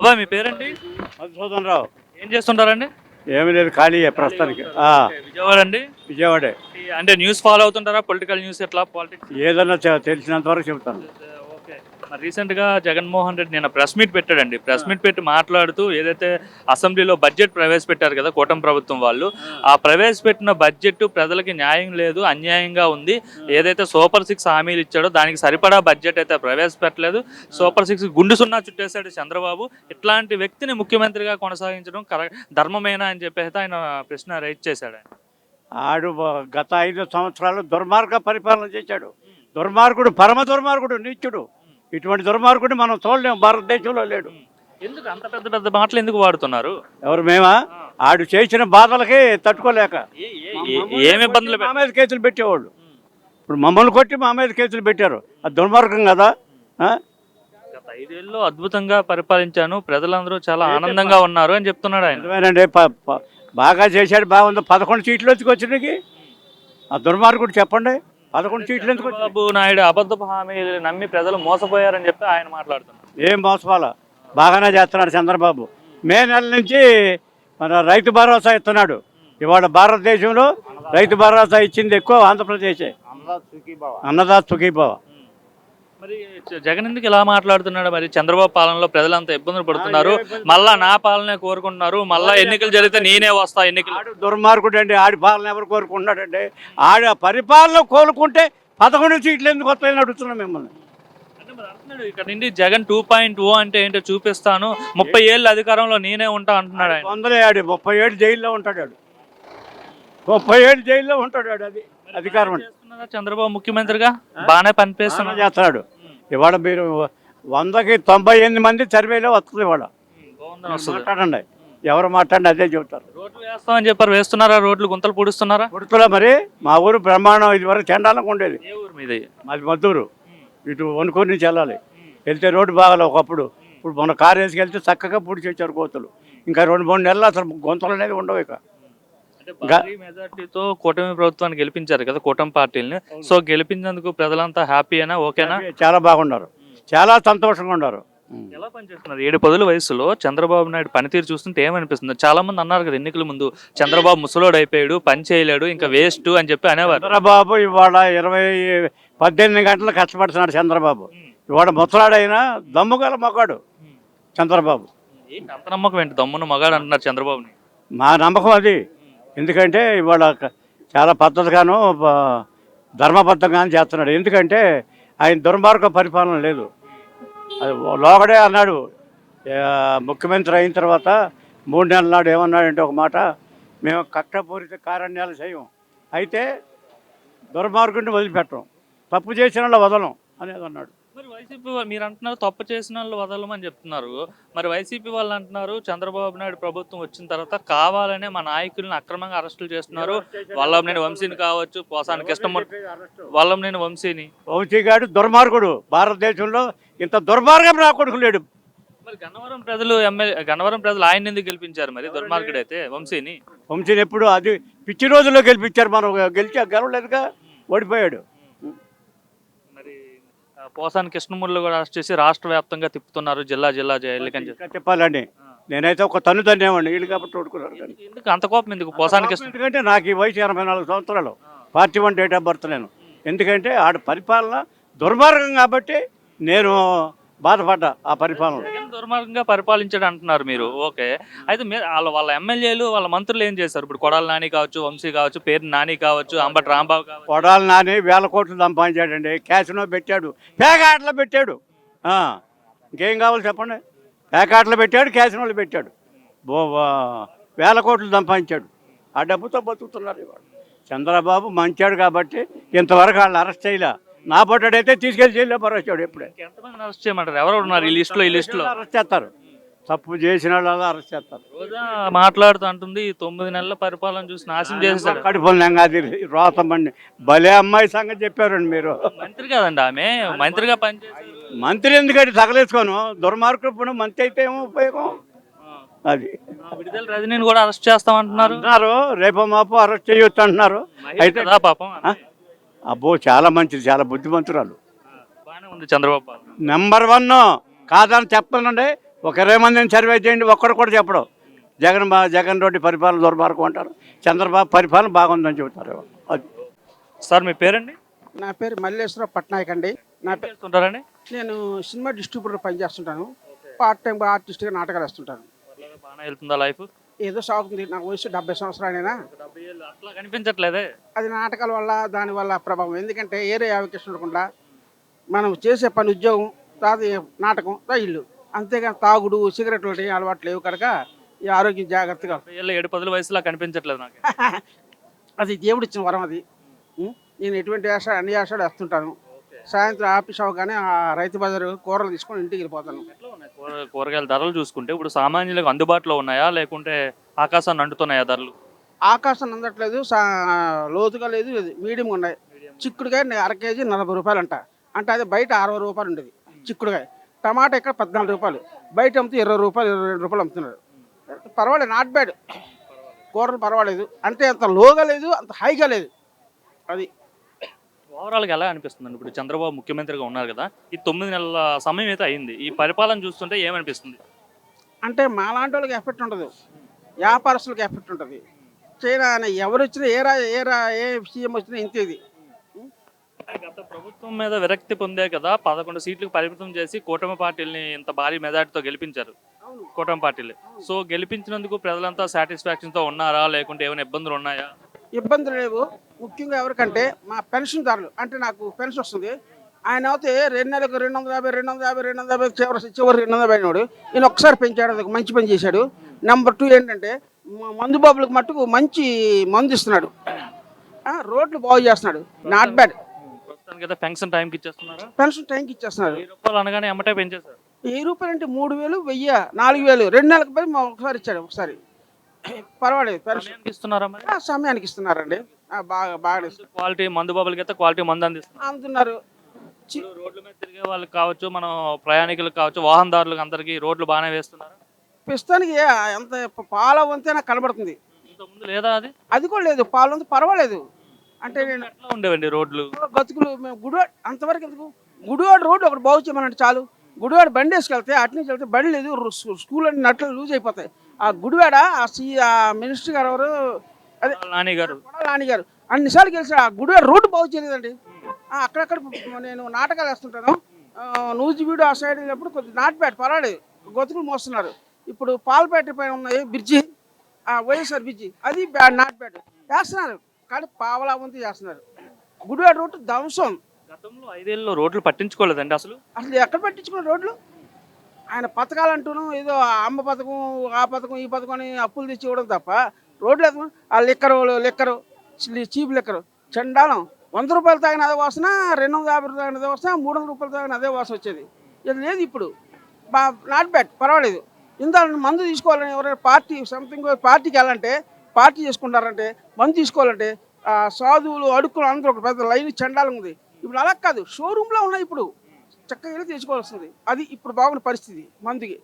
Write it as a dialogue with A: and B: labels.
A: బాబా మీ పేరండి?
B: మధుసూదన్ రావు.
A: ఏం చేస్తుంటారండి?
B: ఏమీ లేదు, ఖాళీయే ప్రస్తుతానికి.
A: ఓకే. విజయవాడ అండి?
B: విజయవాడే.
A: అంటే న్యూస్ ఫాలో అవుతుంటారా? పొలిటికల్ న్యూస్ ఎట్లా పాలిటిక్స్?
B: ఏదన్నా తెలిసినంత వరకు చెబుతాను.
A: ఓకే. మరి రీసెంట్‌గా జగన్మోహన్ రెడ్డి నిన్న ప్రెస్ మీట్ పెట్టాడండి. ప్రెస్ మీట్ పెట్టి మాట్లాడుతూ ఏదైతే అసెంబ్లీలో బడ్జెట్ ప్రవేశపెట్టారు కదా! కూటమి ప్రభుత్వం వాళ్ళు. ఆ ప్రవేశపెట్టిన బడ్జెట్ ప్రజలకి న్యాయం లేదు, అన్యాయంగా ఉంది. ఏదైతే సూపర్ 6 హామీలు ఇచ్చాడో దానికి సరిపడా బడ్జెట్ అయితే ప్రవేశపెట్టలేదు. సూపర్ 6 గుండు సున్నా చుట్టేశాడు చంద్రబాబు. ఇట్లాంటి వ్యక్తిని ముఖ్యమంత్రిగా కొనసాగించడం ధర్మమేనా అని చెప్పేసి ఆయన ప్రశ్న రైజ్ చేశాడు ఆయన.
B: ఆడు గత 5 సంవత్సరాలు దుర్మార్గ పరిపాలన చేశాడు. దుర్మార్గుడు, పరమ దుర్మార్గుడు, నీచుడు. ఇటువంటి దుర్మార్గుడిని మనం చూడలేము, భారతదేశంలో లేడు.
A: ఎందుకు అంత పెద్ద పెద్ద మాటలు ఎందుకు వాడుతున్నారు?
B: ఎవరు మేమా? ఆడు చేసిన బాధలకి తట్టుకోలేక
A: ఏమి ఇబ్బందులు
B: మా మీద కేసులు పెట్టేవాళ్ళు. ఇప్పుడు మమ్మల్ని కొట్టి మా మీద కేసులు పెట్టారు. అది దుర్మార్గం కదా.
A: గత 5 ఏళ్ళు అద్భుతంగా పరిపాలించాను, ప్రజలందరూ చాలా ఆనందంగా ఉన్నారు అని చెప్తున్నాడు ఆయన.
B: నిజమేనండి. బాగా చేశాడు, బాగుంది. 11 సీట్లు ఎందుకు వచ్చినాయి? ఆ దుర్మార్గుడు చెప్పండి, 11 సీట్లు ఎందుకు వచ్చాయి?
A: చంద్రబాబు నాయుడు అబద్ధపు హామీలు నమ్మి ప్రజలు మోసపోయారని చెప్పి ఆయన మాట్లాడుతున్నారు.
B: ఏం మోసపోవాలా, బాగానే చేస్తున్నాడు చంద్రబాబు. మే నెల నుంచి మన రైతు భరోసా ఇస్తున్నాడు. ఇవాళ భారతదేశంలో రైతు భరోసా ఇచ్చింది ఎక్కువ ఆంధ్రప్రదేశే. అన్నదాత సుఖీభవ.
A: మరి జగన్ ఎందుకు ఇలా మాట్లాడుతున్నాడు? మరి చంద్రబాబు పాలనలో ప్రజలంతా ఇబ్బందులు పడుతున్నారు, మళ్ళా నా పాలనే కోరుకుంటున్నారు, మళ్ళా ఎన్నికలు జరిగితే నేనే వస్తా ఎన్నికలు.
B: ఆడు దుర్మార్గుడు అండి. ఆడి పాలన ఎవరు కోరుకుంటున్నాడండి? ఆడ పరిపాలన కోలుకుంటే 11 సీట్లు ఎందుకు వస్తాయని అడుగుతున్నాం మిమ్మల్ని.
A: ఇక్కడ నుండి జగన్ 2.0 అంటే ఏంటో చూపిస్తాను, 30 ఏళ్ళు అధికారంలో నేనే ఉంటా అంటున్నాడు ఆయన.
B: వందలే ఆడు 30 ఏళ్ళు జైల్లో ఉంటాడు. ఆడు 30 ఏళ్ళు జైల్లో ఉంటాడు. ఆడు అది అధికారం
A: చంద్రబాబు ముఖ్యమంత్రిగా బాగానే పనిచేస్తున్నాడు,
B: చేస్తున్నాడు. ఇవాళ మీరు 100కి 98 మంది సర్వేలో వస్తుంది. ఇవాళ మాట్లాడండి, ఎవరు మాట్లాడండి అదే చెబుతారు.
A: రోడ్లు వేస్తామని చెప్పారు, వేస్తున్నారా? రోడ్లు గుంతలు పొడుస్తున్నారా?
B: పుడుతులా మరి. మా ఊరు బ్రహ్మాండం, ఇది వరకు చండాలంగా ఉండేది.
A: ఏ ఊరు మీది?
B: మాది మద్దూరు. ఇటు వణుకూరు నుంచి వెళ్ళాలి. వెళ్తే రోడ్డు బాగాలి ఒకప్పుడు. ఇప్పుడు మన కారు వేసుకెళ్తే చక్కగా పూడ్చి వచ్చారు కోతులు. ఇంకా 2-3 నెలలు అసలు గుంతలు అనేది ఉండవు. ఇక
A: భారీ మెజార్టీతో కూటమి ప్రభుత్వాన్ని గెలిపించారు కదా, కూటమి పార్టీలని. సో గెలిపించేందుకు ప్రజలంతా హ్యాపీనా, ఓకేనా?
B: చాలా బాగున్నారు, చాలా సంతోషంగా ఉన్నారు.
A: ఎలా పనిచేస్తున్నారు? 7 పదుల వయసులో చంద్రబాబు నాయుడు పనితీరు చూస్తుంటే ఏమనిపిస్తుంది? చాలా మంది అన్నారు కదా ఎన్నికల ముందు, చంద్రబాబు ముసలోడు అయిపోయాడు, పని చేయలేడు, ఇంకా వేస్ట్ అని చెప్పి అనేవారు.
B: చంద్రబాబు ఇవాళ 18 గంటలు కష్టపడుతున్నాడు చంద్రబాబు. ఇవాళ ముసలాడైనా దమ్ముగల మగాడు చంద్రబాబు.
A: ఏంటి అంత నమ్మకం? ఏంటి దమ్మున మగాడు అంటున్నారు చంద్రబాబుని?
B: మా నమ్మకం అది. ఎందుకంటే ఇవాళ చాలా పద్ధతిగాను ధర్మబద్ధంగాను చేస్తున్నాడు. ఎందుకంటే ఆయన దుర్మార్గ పరిపాలన లేదు. అది లోగడే అన్నాడు. ముఖ్యమంత్రి అయిన తర్వాత 3 నెలల నాడు ఏమన్నాడంటే ఒక మాట, మేము కక్షపూరిత కారణ్యాలు చేయం, అయితే దుర్మార్గుడిని వదిలిపెట్టం, తప్పు చేసిన వాళ్ళు వదలం అనేది అన్నాడు.
A: మరి వైసీపీ మీరు అంటున్నారు తప్పు చేసిన వాళ్ళు వదలమని చెప్తున్నారు. మరి వైసీపీ వాళ్ళు అంటున్నారు చంద్రబాబు నాయుడు ప్రభుత్వం వచ్చిన తర్వాత కావాలనే మా నాయకులను అక్రమంగా అరెస్టులు చేస్తున్నారు. వల్లభనేని వంశీని కావచ్చు, పోసాని కృష్ణమూర్తి, వల్లభనేని
B: వంశీగాడు దుర్మార్గుడు. భారతదేశంలో ఇంత దుర్మార్గం నా కొడుకు లేడు.
A: మరి గన్నవరం ప్రజలు ఆయన ఎందుకు గెలిపించారు? మరి దుర్మార్గుడు అయితే వంశీని
B: ఎప్పుడు అది పిచ్చి రోజుల్లో గెలిపించారు. మనం గెలవలేదుగా, ఓడిపోయాడు.
A: పోసాని కృష్ణమూర్తి కూడా అరెస్ట్ చేసి రాష్ట్ర వ్యాప్తంగా తిప్పుతున్నారు, జిల్లా జైలుకని
B: తిప్పాలండి. నేనైతే ఒక తన్ను తన్నేవాడిని, వీళ్ళు కాబట్టి ఓడుకున్నారు.
A: ఎందుకు అంత కోపం ఎందుకు పోసాని కృష్ణ?
B: ఎందుకంటే నాకు ఈ వయసు 84 సంవత్సరాలు, 41 డేట్ ఆఫ్ బర్త్ నేను. ఎందుకంటే ఆడ పరిపాలన దుర్మార్గం కాబట్టి నేను బాధపడ్డా. ఆ పరిపాలన
A: దుర్మార్గంగా పరిపాలించాడు అంటున్నారు మీరు, ఓకే. అయితే మీరు వాళ్ళ ఎమ్మెల్యేలు వాళ్ళ మంత్రులు ఏం చేశారు? ఇప్పుడు కొడాలి నాని కావచ్చు, వంశీ కావచ్చు, పేరు నాని కావచ్చు, అంబటి రాంబాబు కావచ్చు.
B: కొడాలి నాని 1000 కోట్లు సంపాదించాడండి. క్యాసినో పెట్టాడు, పేకాటలో పెట్టాడు. ఇంకేం కావాలి చెప్పండి? పేకాటలో పెట్టాడు, క్యాసినోలు పెట్టాడు. 1000 కోట్లు సంపాదించాడు. ఆ డబ్బుతో బతుకుతున్నారు ఇవాళ. చంద్రబాబు మంచాడు కాబట్టి ఇంతవరకు వాళ్ళని అరెస్ట్ చేయలే. నా పొట్టడైతే తీసుకెళ్లి జైల్లో పరచాడు. ఎప్పుడే
A: ఎంతమంది అరెస్ట్ చేయమంటారు? ఎవరు ఉన్నారు ఈ లిస్టులో?
B: అరెస్ట్ చేస్తారు. తప్పు చేసిన వాళ్ళు అరెస్ట్ చేస్తారు.
A: రోజా మాట్లాడుతూ అంటుంది 9 నెలల పరిపాలన చూసి నాశనం చేసేసాడు.
B: కడుపులంగాది రోతమండి భలే అమ్మాయి సంగతి చెప్పారండి మీరు.
A: మంత్రి కదండి ఆమె, మంత్రిగా పనిచేసి.
B: మంత్రి ఎందుకంటే తగలేసుకోను, దుర్మార్గం మంత్రి అయితే ఏమో ఉపయోగం. అది
A: విడుదల రజనీని కూడా అరెస్ట్ చేస్తామంటున్నారు.
B: రేపు మాపు అరెస్ట్ చేయొచ్చు అంటున్నారు.
A: అయితే పాపం
B: అబ్బో చాలా మంచిది, చాలా బుద్ధిమంతురాలు.
A: బాగానే ఉంది చంద్రబాబు.
B: నెంబర్ 1 కాదని చెప్పనండి. ఒక 20 మందిని సర్వే చేయండి, ఒక్కడు కూడా చెప్పడం జగన్ రెడ్డి పరిపాలన దుర్మార్గం అంటారు, చంద్రబాబు పరిపాలన బాగుందని చెబుతారు. అది
A: సార్ మీ పేరండి?
C: నా పేరు మల్లేశ్వర పట్నాయక్ అండి.
A: చేస్తుంటారండి?
C: నేను సినిమా డిస్ట్రిబ్యూటర్ పనిచేస్తుంటాను. పార్ట్ టైం ఆర్టిస్ట్గా నాటకాలు వేస్తుంటాను.
A: బాగానే వెళ్తుందా లైఫ్?
C: ఏదో సాగుతుంది. నాకు వయసు 70 సంవత్సరాలైనా.
A: 70 ఏళ్ళు అట్లా కనిపించట్లేదే.
C: అది నాటకాల వల్ల దానివల్ల ప్రభావం. ఎందుకంటే ఏరే అవకాశం ఉండకుండా మనం చేసే పని ఉద్యోగం, తర్వాత నాటకం, ఇల్లు, అంతేగాని తాగుడు సిగరెట్లు అలవాట్లు లేవు కనుక ఈ ఆరోగ్యం జాగ్రత్తగా
A: 7-10 వయసులా కనిపించట్లేదు నాకు.
C: అది దేవుడు ఇచ్చిన వరం అది. నేను ఎటువంటి అన్ని వేషాలు వేస్తుంటాను. సాయంత్రం ఆఫీస్ అవగానే ఆ రైతు బజారు కూరలు తీసుకొని ఇంటికి వెళ్ళిపోతాను.
A: ఎట్లా ఉన్నాయి కూరగాయల ధరలు చూసుకుంటే ఇప్పుడు సామాన్యులకు అందుబాటులో ఉన్నాయా లేకుంటే ఆకాశాన్ని అంటుతున్నాయా ధరలు?
C: ఆకాశం అందట్లేదు, లోతుగా లేదు, మీడియంగా ఉన్నాయి. చిక్కుడుకాయ అర కేజీ 40 రూపాయలు అంట. అంటే అది బయట 60 రూపాయలు ఉండేది చిక్కుడుకాయ. టమాటా ఇక్కడ 14 రూపాయలు, బయట అమ్మితే 20 రూపాయలు 22 రూపాయలు అమ్ముతున్నారు. పర్వాలేదు, నాట్ బ్యాడ్. కూరలు పర్వాలేదు, అంటే అంత లోగా లేదు, అంత హైగా లేదు. అది
A: ఓవరాల్గా ఎలా అనిపిస్తుంది? ఇప్పుడు చంద్రబాబు ముఖ్యమంత్రిగా ఉన్నారు కదా, ఈ 9 నెలల సమయం అయితే అయింది, ఈ పరిపాలన చూస్తుంటే ఏమనిపిస్తుంది?
C: అంటే మాలాంటి వాళ్ళకి ఎఫెక్ట్ ఉండదు, వ్యాపారస్తులకు ఎఫెక్ట్ ఉంటుంది. చైనా ఎవరు వచ్చినా ఏ సీఎం వచ్చినా ఇంతే ఇది.
A: గత ప్రభుత్వం మీద విరక్తి పొందే కదా 11 సీట్లకు పరిమితం చేసి కూటమి పార్టీలని ఇంత భారీ మెజార్టీతో గెలిపించారు. కూటమి పార్టీలు సో గెలిపించినందుకు ప్రజలంతా సాటిస్ఫాక్షన్తో ఉన్నారా లేకుంటే ఏమైనా ఇబ్బందులు ఉన్నాయా?
C: ఇబ్బందులు లేవు. ముఖ్యంగా ఎవరికంటే మా పెన్షన్దారులు, అంటే నాకు పెన్షన్ వస్తుంది. ఆయన అయితే 2 నెలలకు 250 చివరి 250 అయినాడు. ఈయన ఒక్కసారి పెంచాడు, అది ఒక మంచి పని చేశాడు. నెంబర్ 2 ఏంటంటే మందు బాబులకు మట్టుకు మంచి మందు ఇస్తున్నాడు. రోడ్లు బాగు చేస్తున్నాడు, నాట్ బ్యాడ్.
A: ప్రస్తుతానికి పెన్షన్ టైంకి ఇచ్చేస్తున్నారా?
C: పెన్షన్ టైంకి ఇచ్చేస్తున్నారు.
A: 1000 రూపాయలు అనగానే ఎమ్మటే పెంచేశారు.
C: 1000 రూపాయలు అంటే 3000, 1000, 4000, 2 నెలలకు పై ఒకసారి ఇచ్చాడు. ఒకసారి పర్వాలేదు, పెన్షన్
A: ఇస్తున్నారా మరి?
C: సమయానికి ఇస్తున్నారండి. బాగా
A: క్వాలిటీ మందు బాబులకి అయితే క్వాలిటీ మందు
C: అందుతున్నారు.
A: రోడ్ల మీద తిరిగే వాళ్ళకి కావచ్చు, మనం ప్రయాణికులకు కావచ్చు, వాహనదారులకు అందరికి రోడ్లు బాగానే వేస్తున్నారు.
C: ప్రస్తుతానికి ఎంత పాల వంతే నాకు కనబడుతుంది.
A: ఇంతకుముందు లేదా అది?
C: అది కూడా లేదు, పాల వంతు పర్వాలేదు. అంటే నేను
A: ఎట్లా ఉండేవండి రోడ్లు?
C: గతుకులు మేము గుడివాడ అంతవరకు ఎందుకు, గుడివాడ రోడ్డు ఒకటి బాగు చేయమనంటే చాలు. గుడివాడ బండి వేసుకెళ్తే అటు నుంచి వెళ్తే బండి లేదు, స్కూల్ అన్ని నట్లు లూజ్ అయిపోతాయి. ఆ గుడివాడ ఆ మినిస్టర్ గారు ఎవరు, అదే నానిగారు అన్నిసార్లు గెలిచాడు. ఆ గుడివాడ రోడ్డు బాగు చేయలేదండి. అక్కడక్కడ నేను నాటకాలు వేస్తుంటాను, నూజివీడు ఆ సైడ్ వెళ్ళినప్పుడు కొద్దిగా నాట్ బ్యాడ్, పర్వాలేదు, గతుకులు మోస్తున్నారు. ఇప్పుడు పాలపేట పైన ఉన్నాయి బ్రిడ్జి, వైఎస్ఆర్ బ్రిడ్జి, అది నాట్ బ్యాడ్ వేస్తున్నారు. కానీ పావలా వంతు చేస్తున్నారు. గుడివాడ రోడ్డు ధ్వంసం.
A: గతంలో 5 ఏళ్ళలో రోడ్లు పట్టించుకోలేదండి అసలు
C: ఎక్కడ పట్టించుకున్న రోడ్లు? ఆయన పథకాలు అంటూను ఏదో అమ్మ పథకం, ఆ పథకం, ఈ పథకం అని అప్పులు తెచ్చి ఇవ్వడం తప్ప రోడ్లు ఆ లిక్కరు చీప్ లిక్కరు చండాలం. 100 రూపాయలు తాగిన అదే వాసన, 250 రూపాయలు తాగిన అదే వాసన, 300 రూపాయలు తాగిన అదే వాసన వచ్చేది. ఇది లేదు ఇప్పుడు. నాట్ బ్యాడ్, పర్వాలేదు. ఇంత మందు తీసుకోవాలని ఎవరైనా పార్టీకి వెళ్ళాలంటే, పార్టీ చేసుకుంటారంటే, మందు తీసుకోవాలంటే సాధువులు అడుక్కులు అందరూ ఒక పెద్ద లైన్ చండాలం ఉంది. ఇప్పుడు అలా కాదు, షోరూంలో ఉన్నాయి. ఇప్పుడు చక్కగా వెళ్ళి తెచ్చుకోవాల్సింది. అది ఇప్పుడు బాగున్న పరిస్థితి మందుకి.